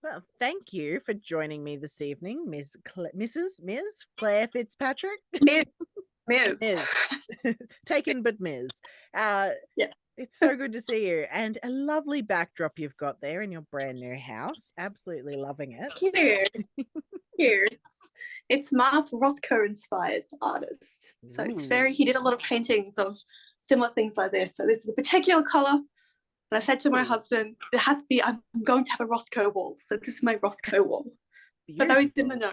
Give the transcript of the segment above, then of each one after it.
Well, thank you for joining me this evening, Ms. Claire Fitzpatrick. Miss. Miss. Ms. Taken but Ms. Yeah. It's so good to see you, and a lovely backdrop you've got there in your brand new house. Absolutely loving it. Here. It's Mark Rothko inspired artist. So it's he did a lot of paintings of similar things like this. So this is a particular color. And I said to my husband, it has to be, I'm going to have a Rothko wall. So this is my Rothko wall. Beautiful. For those in the know.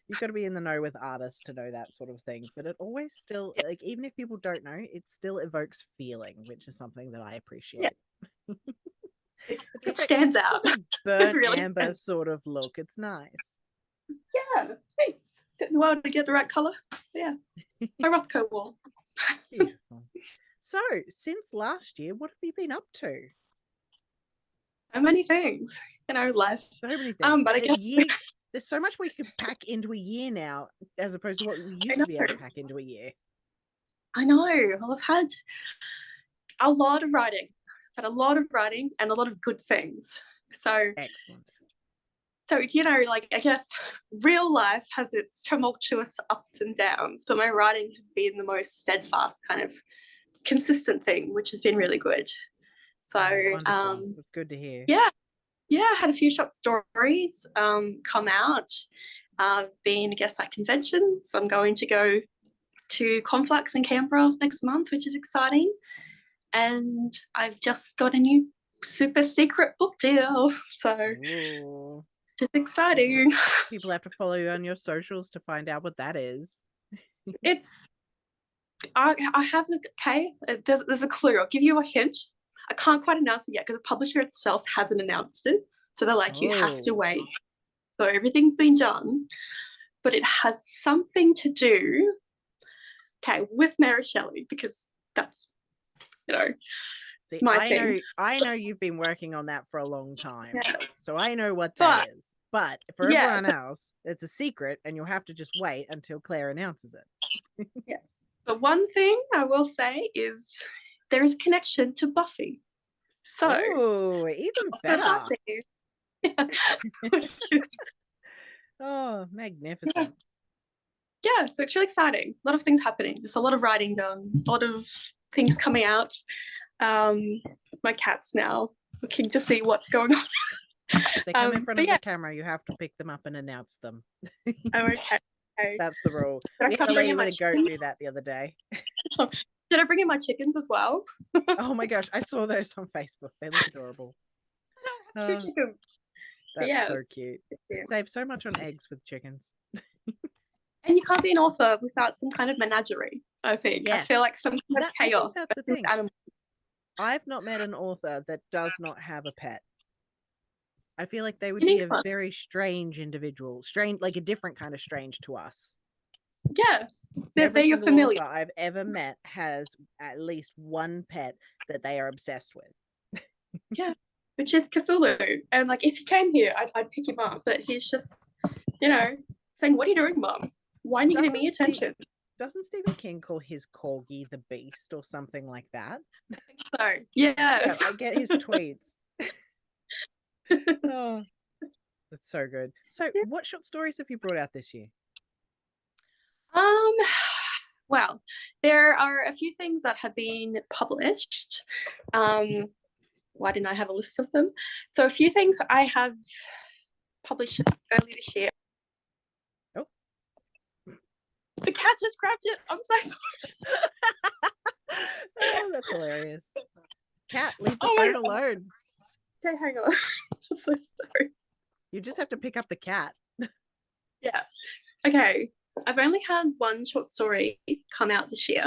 You've got to be in the know with artists to know that sort of thing. But it always still, like, even if people don't know, it still evokes feeling, which is something that I appreciate. Yeah. It stands out. Burnt really amber sort of look. It's nice. Yeah, thanks. Getting well to get the right color. Yeah. My Rothko wall. Beautiful. So, since last year, what have you been up to? So many things. Life. So many things. But I guess there's so much we could pack into a year now, as opposed to what we used to be able to pack into a year. I know. Well, I've had a lot of writing. I've had a lot of writing and a lot of good things. So excellent. So, I guess real life has its tumultuous ups and downs, but my writing has been the most steadfast, kind of consistent thing, which has been really good. So, it's good to hear. Yeah, I had a few short stories come out. I've been a guest at conventions. I'm going to go to Conflux in Canberra next month, which is exciting. And I've just got a new super secret book deal. So, which is exciting. People have to follow you on your socials to find out what that is. I have there's a clue. I'll give you a hint. I can't quite announce it yet because the publisher itself hasn't announced it. So they're like, you have to wait. So everything's been done, but it has something to do, with Mary Shelley, because that's, See, my thing. I know you've been working on that for a long time. Yes. So I know what that is. But for everyone else, it's a secret, and you'll have to just wait until Claire announces it. Yes. But one thing I will say is there is a connection to Buffy. So, even better. Oh, magnificent. Yeah, so it's really exciting. A lot of things happening. Just a lot of writing done. A lot of things coming out. My cat's now looking to see what's going on. If they come in front of the camera, you have to pick them up and announce them. Oh, okay. That's the rule. We had a lady with a goat do that the other day. Did I bring in my chickens as well? Oh my gosh, I saw those on Facebook. They look adorable. I have 2 chickens. That's so cute. Save so much on eggs with chickens. And you can't be an author without some kind of menagerie, I think. Yes. I feel like some kind of chaos. That's the thing. I've not met an author that does not have a pet. I feel like they would be a very strange individual. Strange, like a different kind of strange to us. Yeah. Every single author I've ever met has at least one pet that they are obsessed with. Yeah, which is Cthulhu. And like, if he came here, I'd pick him up. But he's just, saying, "What are you doing, Mum? Why aren't you giving me attention?" Doesn't Stephen King call his corgi the Beast or something like that? I think so. Yes. Yeah, I get his tweets. Oh, that's so good. So, what short stories have you brought out this year? Well, there are a few things that have been published. Why didn't I have a list of them? So a few things I have published early this year. Oh, the cat just grabbed it. I'm so sorry. Oh, that's hilarious. Cat, leave the phone alone. Okay, hang on. I'm so sorry. You just have to pick up the cat. Yeah. Okay. I've only had one short story come out this year,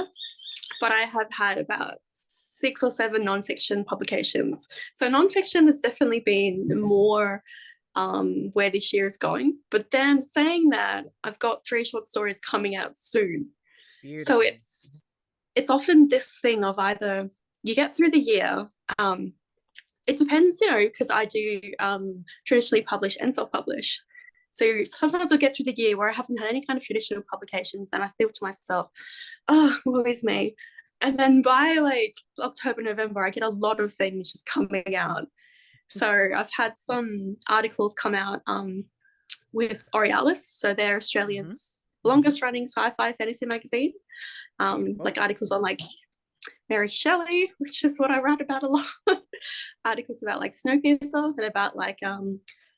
but I have had about 6 or 7 nonfiction publications. So nonfiction has definitely been more where this year is going. But then saying that, I've got 3 short stories coming out soon. Beautiful. So it's often this thing of either you get through the year. It depends, because I do traditionally publish and self-publish. So sometimes I'll get through the year where I haven't had any kind of traditional publications and I feel to myself, oh, woe is me. And then by like October, November, I get a lot of things just coming out. So I've had some articles come out with Aurealis. So they're Australia's longest running sci-fi fantasy magazine. Like articles on like Mary Shelley, which is what I write about a lot. Articles about like Snowpiercer and about like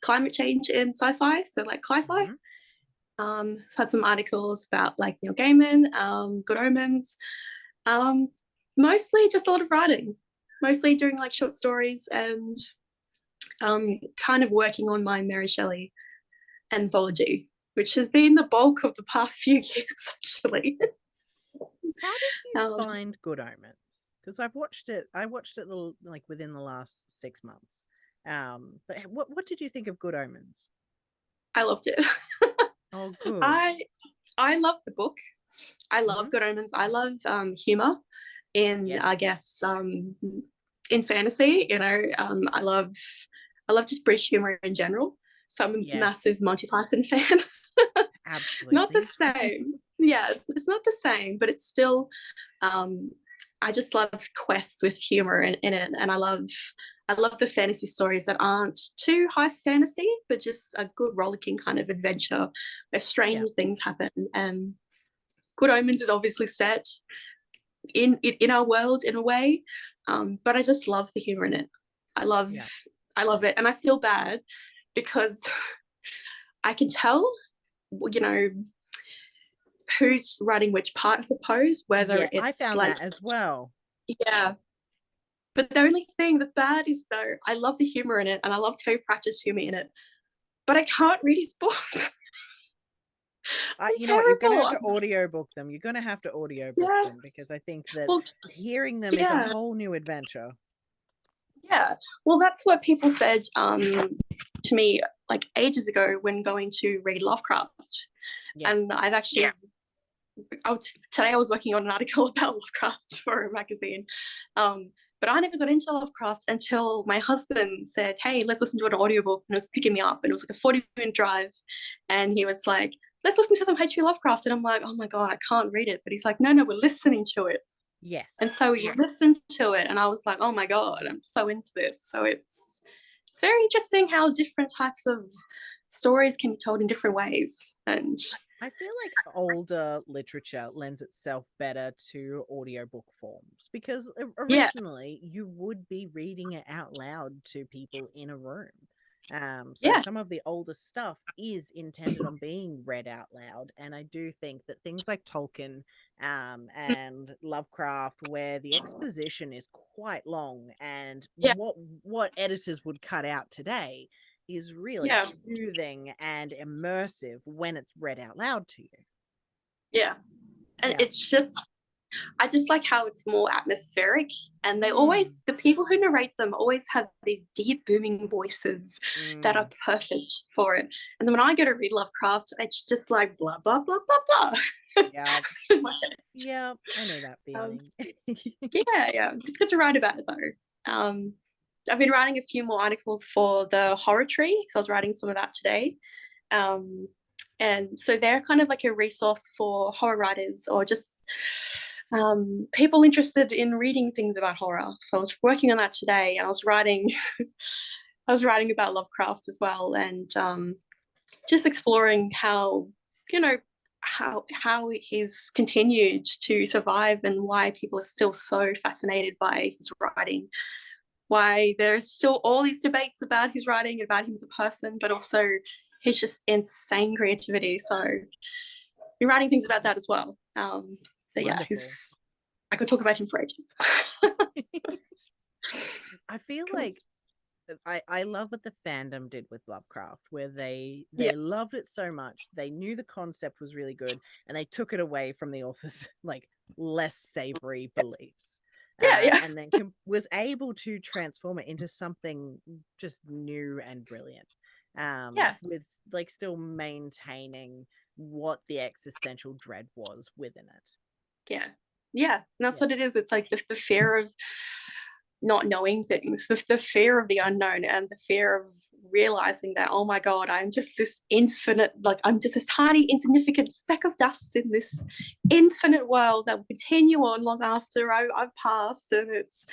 climate change in sci-fi. So like cli-fi. I've had some articles about like Neil Gaiman, Good Omens. Mostly just a lot of writing. Mostly doing like short stories and kind of working on my Mary Shelley anthology, which has been the bulk of the past few years, actually. How did you find Good Omens? Because I watched it like within the last 6 months. But what did you think of Good Omens? I loved it. Oh, good. I love the book. I love Good Omens. I love humor in, I guess, in fantasy. You know, I love just British humor in general. So I'm a massive Monty Python fan. Absolutely. Not the same. Yes, it's not the same, but it's still I just love quests with humor in it, and I love the fantasy stories that aren't too high fantasy, but just a good rollicking kind of adventure where strange things happen. And Good Omens is obviously set in our world in a way, but I just love the humor in it. I love it, and I feel bad because I can tell, you know, who's writing which part, I suppose, whether it's I found like that as well. Yeah. But the only thing that's bad is, though, I love the humor in it and I love Terry Pratchett's humor in it, but I can't read his books. You know what, you're going to have to audiobook them. You're going to have to audiobook them because I think that hearing them is a whole new adventure. Yeah. Well, that's what people said to me like ages ago when going to read Lovecraft. And I've actually today I was working on an article about Lovecraft for a magazine. But I never got into Lovecraft until my husband said, hey, let's listen to an audiobook. And it was picking me up. And it was like a 40-minute drive. And he was like, let's listen to some H.P. Lovecraft. And I'm like, oh my God, I can't read it. But he's like, no, we're listening to it. Yes. And so we listened to it. And I was like, oh my God, I'm so into this. So it's very interesting how different types of stories can be told in different ways. And I feel like older literature lends itself better to audiobook forms because originally you would be reading it out loud to people in a room. So some of the older stuff is intended on being read out loud. And I do think that things like Tolkien and Lovecraft, where the exposition is quite long and what editors would cut out today is really soothing and immersive when it's read out loud to you. Yeah. And it's just, I just like how it's more atmospheric, and they always, the people who narrate them always have these deep booming voices that are perfect for it. And then when I go to read Lovecraft, it's just like blah, blah, blah, blah, blah. Yeah, I know that feeling. Yeah. It's good to write about it though. I've been writing a few more articles for the Horror Tree, so I was writing some of that today. And so they're kind of like a resource for horror writers or just people interested in reading things about horror. So I was working on that today, and I was writing about Lovecraft as well, and just exploring how, you know, how he's continued to survive and why people are still so fascinated by his writing. Why there's still all these debates about his writing, about him as a person, but also his just insane creativity. So been writing things about that as well. But yeah, I could talk about him for ages. I feel like I love what the fandom did with Lovecraft, where they loved it so much, they knew the concept was really good, and they took it away from the author's like less savory beliefs. And then was able to transform it into something just new and brilliant. With like still maintaining what the existential dread was within it. And that's what it is. It's like the fear of not knowing things, the fear of the unknown, and the fear of realizing that, oh my God, I'm just this infinite, like I'm just this tiny insignificant speck of dust in this infinite world that will continue on long after I've passed, and it's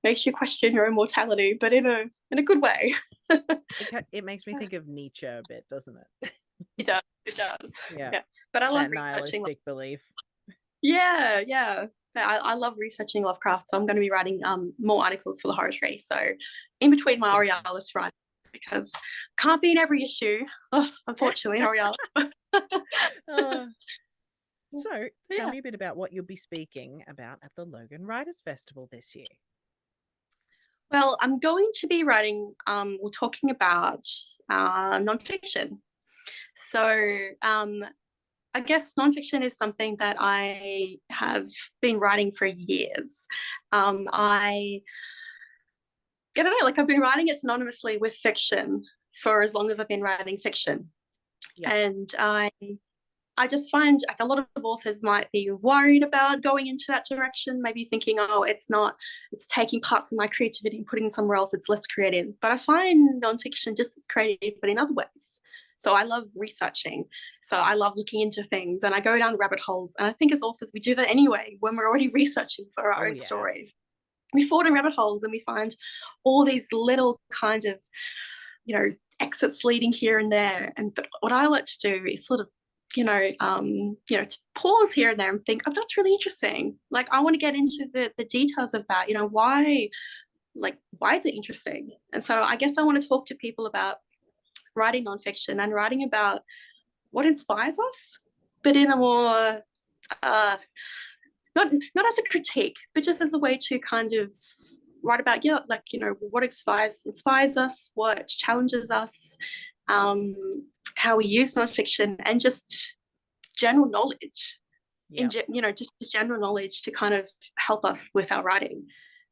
makes you question your immortality, but in a good way. It makes me think of Nietzsche a bit, doesn't it? It does. Yeah. But I love That nihilistic belief. Yeah. I love researching Lovecraft, so I'm going to be writing more articles for the Horatory. So in between my Aurealis writing, because can't be in every issue, unfortunately, in Aurealis. So tell me a bit about what you'll be speaking about at the Logan Writers Festival this year. Well, I'm going to be writing, we're talking about nonfiction. So I guess nonfiction is something that I have been writing for years. I don't know, like I've been writing it synonymously with fiction for as long as I've been writing fiction. Yeah. And I just find like a lot of authors might be worried about going into that direction, maybe thinking, oh, it's taking parts of my creativity and putting it somewhere else, it's less creative. But I find nonfiction just as creative, but in other ways. So I love researching. So I love looking into things, and I go down rabbit holes. And I think as authors, we do that anyway when we're already researching for our own stories. We fall down rabbit holes and we find all these little kind of, exits leading here and there. But what I like to do is sort of, to pause here and there and think, oh, that's really interesting. Like, I want to get into the details of that. Why is it interesting? And so I guess I want to talk to people about writing nonfiction and writing about what inspires us, but in a more not as a critique, but just as a way to kind of write about what inspires us, what challenges us, how we use nonfiction, and just general knowledge. Just general knowledge to kind of help us with our writing.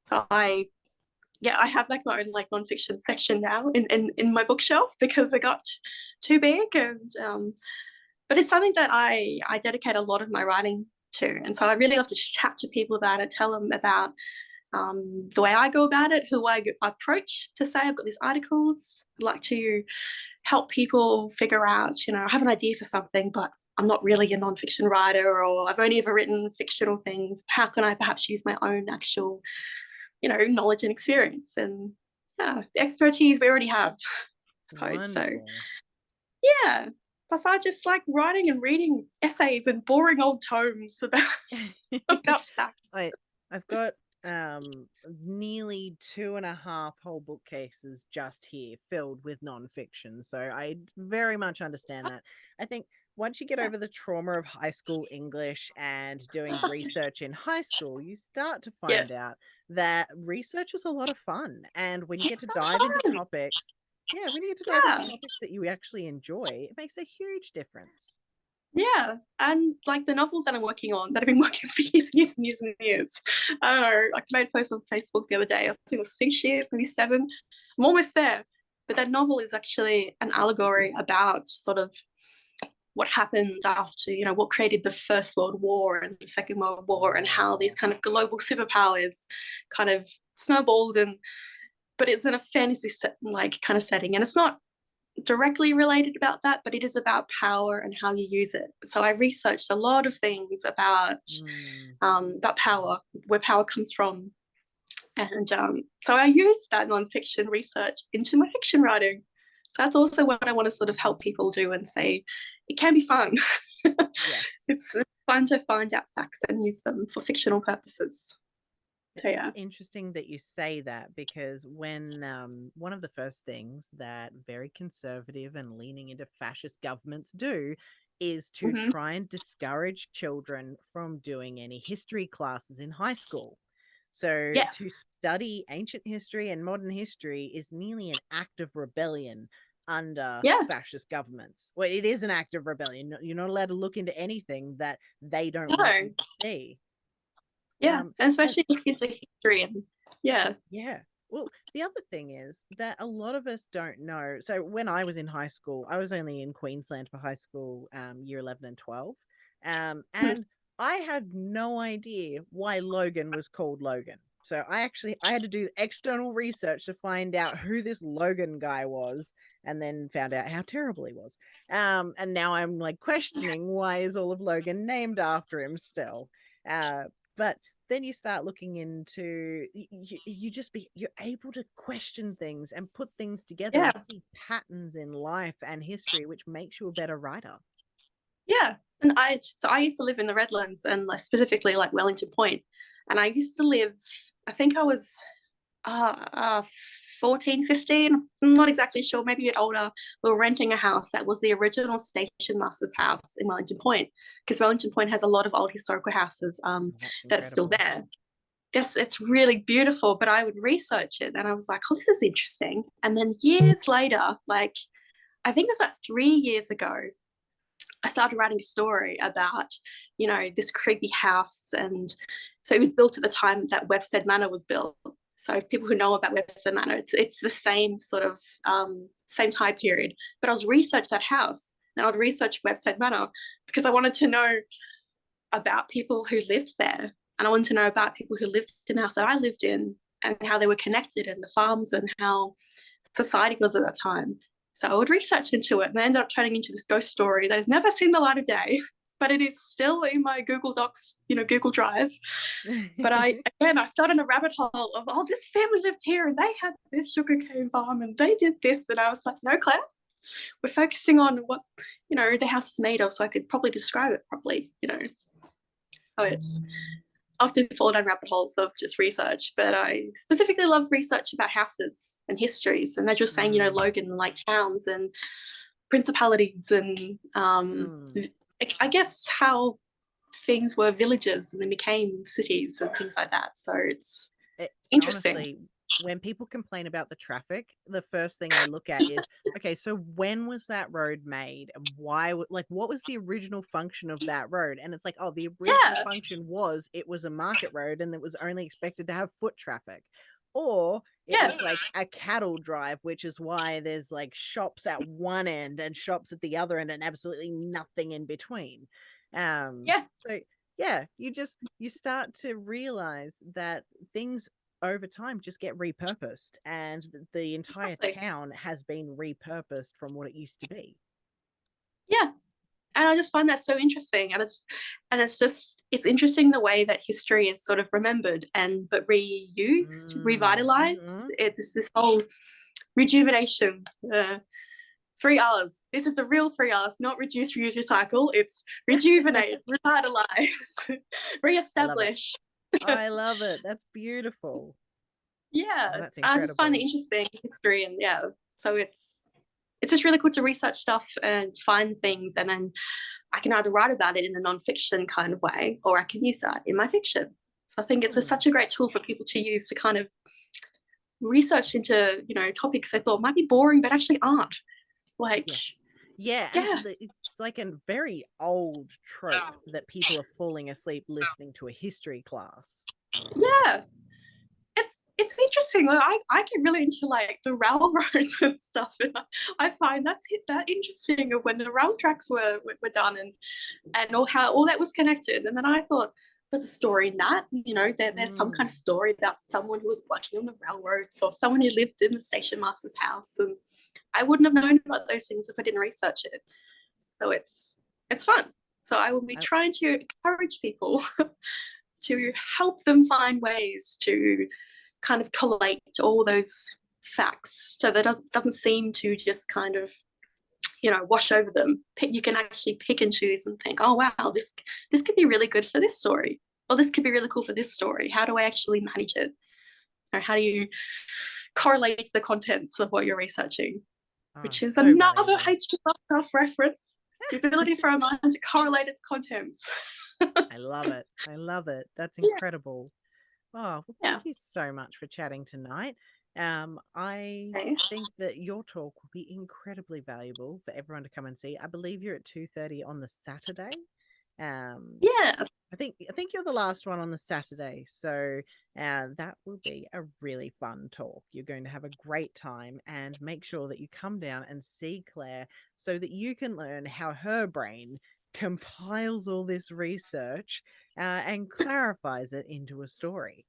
So I have like my own like nonfiction section now in my bookshelf because it got too big, and but it's something that I dedicate a lot of my writing to, and so I really love to chat to people about it, tell them about the way I go about it, who I approach to say I've got these articles. I'd like to help people figure out, I have an idea for something, but I'm not really a nonfiction writer, or I've only ever written fictional things. How can I perhaps use my own actual knowledge and experience, and the expertise we already have, I suppose. So plus I just like writing and reading essays and boring old tomes about facts. I've got nearly 2.5 whole bookcases just here filled with nonfiction, so I very much understand that. I think once you get over the trauma of high school English and doing research in high school, you start to find out that research is a lot of fun. And when you get to dive into topics, that you actually enjoy, it makes a huge difference. Yeah, and like the novel that I'm working on, that I've been working for years and years and years and years. I don't know, I made a post on Facebook the other day, I think it was 6 years, maybe 7. I'm almost there. But that novel is actually an allegory about sort of what happened after, what created the First World War and the Second World War, and how these kind of global superpowers kind of snowballed. But it's in a fantasy kind of setting, and it's not directly related about that, but it is about power and how you use it. So I researched a lot of things about power, where power comes from, and so I used that nonfiction research into my fiction writing. So that's also what I want to sort of help people do and say it can be fun. Yes. It's fun to find out facts and use them for fictional purposes. So, It's interesting that you say that, because when one of the first things that very conservative and leaning into fascist governments do is to try and discourage children from doing any history classes in high school. So to study ancient history and modern history is nearly an act of rebellion under fascist governments. Well, it is an act of rebellion. You're not allowed to look into anything that they don't want you to see. And especially into history. And Well, the other thing is that a lot of us don't know. So when I was in high school, I was only in Queensland for high school, year 11 and 12. And I had no idea why Logan was called Logan. So I had to do external research to find out who this Logan guy was, and then found out how terrible he was. And now I'm like questioning, why is all of Logan named after him still? But then you start looking into, you're able to question things and put things together Yeah. and see patterns in life and history, which makes you a better writer. Yeah. And I used to live in the Redlands, and like specifically like Wellington Point. And I used to live, I think I was 14, 15, I'm not exactly sure, maybe a bit older. We were renting a house that was the original station master's house in Wellington Point, because Wellington Point has a lot of old historical houses that's still there. Yes, it's really beautiful, but I would research it and I was like, oh, this is interesting. And then years later, like I think it was about 3 years ago, I started writing a story about, this creepy house. And so it was built at the time that Weststead Manor was built. So people who know about Weststead Manor, it's the same sort of same time period. But I was research that house, and I'd research Weststead Manor because I wanted to know about people who lived there, and I wanted to know about people who lived in the house that I lived in, and how they were connected, and the farms, and how society was at that time. So I would research into it, and I ended up turning into this ghost story that has never seen the light of day, but it is still in my Google Docs, Google Drive. But I fell in a rabbit hole of, oh, this family lived here and they had this sugarcane farm and they did this. And I was like, no, Claire, we're focusing on what, the house was made of, so I could probably describe it properly, So it's often fall down rabbit holes of just research, but I specifically love research about houses and histories. And as you're saying, Logan, like towns and principalities, and I guess how things were villages and then became cities and things like that. So it's interesting. Honestly, when people complain about the traffic, the first thing I look at is, okay, so when was that road made, and why, like, what was the original function of that road? And it's like, oh, the original function was it was a market road and it was only expected to have foot traffic. Or it was like a cattle drive, which is why there's like shops at one end and shops at the other end and absolutely nothing in between. So yeah, you start to realize that things over time just get repurposed, and the entire town has been repurposed from what it used to be. Yeah. And I just find that so interesting. And it's interesting the way that history is sort of remembered but reused, revitalized. It's this whole rejuvenation. 3 R's. This is the real 3 R's, not reduce, reuse, recycle. It's rejuvenate, revitalize, reestablish. I love it. That's beautiful. Yeah, oh, that's I just find it interesting, history, and so it's just really cool to research stuff and find things, and then I can either write about it in a nonfiction kind of way, or I can use that in my fiction. So I think it's such a great tool for people to use to kind of research into topics they thought might be boring but actually aren't. Like, it's like a very old trope that people are falling asleep listening to a history class. Yeah, it's interesting. Like, I get really into like the railroads and stuff, and I find that interesting of when the rail tracks were done, and how all that was connected. And then I thought, there's a story in that, there's some kind of story about someone who was working on the railroads, or someone who lived in the station master's house, and I wouldn't have known about those things if I didn't research it. So it's fun. So I will be trying to encourage people to help them find ways to kind of collate all those facts, so that it doesn't seem to just kind of wash over them. You can actually pick and choose and think, oh wow, this could be really good for this story, or this could be really cool for this story. How do I actually manage it? Or how do you correlate the contents of what you're researching? Which is so another H.P. Lovecraft reference, the ability for a mind to correlate its contents. I love it. That's incredible. Oh, well, thank you so much for chatting tonight. I think that your talk will be incredibly valuable for everyone to come and see. I believe you're at 2:30 on the Saturday. I think you're the last one on the Saturday, so that will be a really fun talk. You're going to have a great time, and make sure that you come down and see Claire so that you can learn how her brain compiles all this research and clarifies it into a story.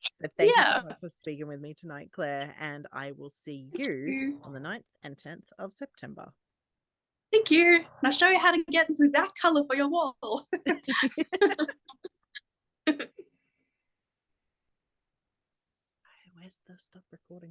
So thank you so much for speaking with me tonight, Claire, and I will see you on the 9th and 10th of September. Thank you. And I'll show you how to get this exact colour for your wall. Where's the stop recording?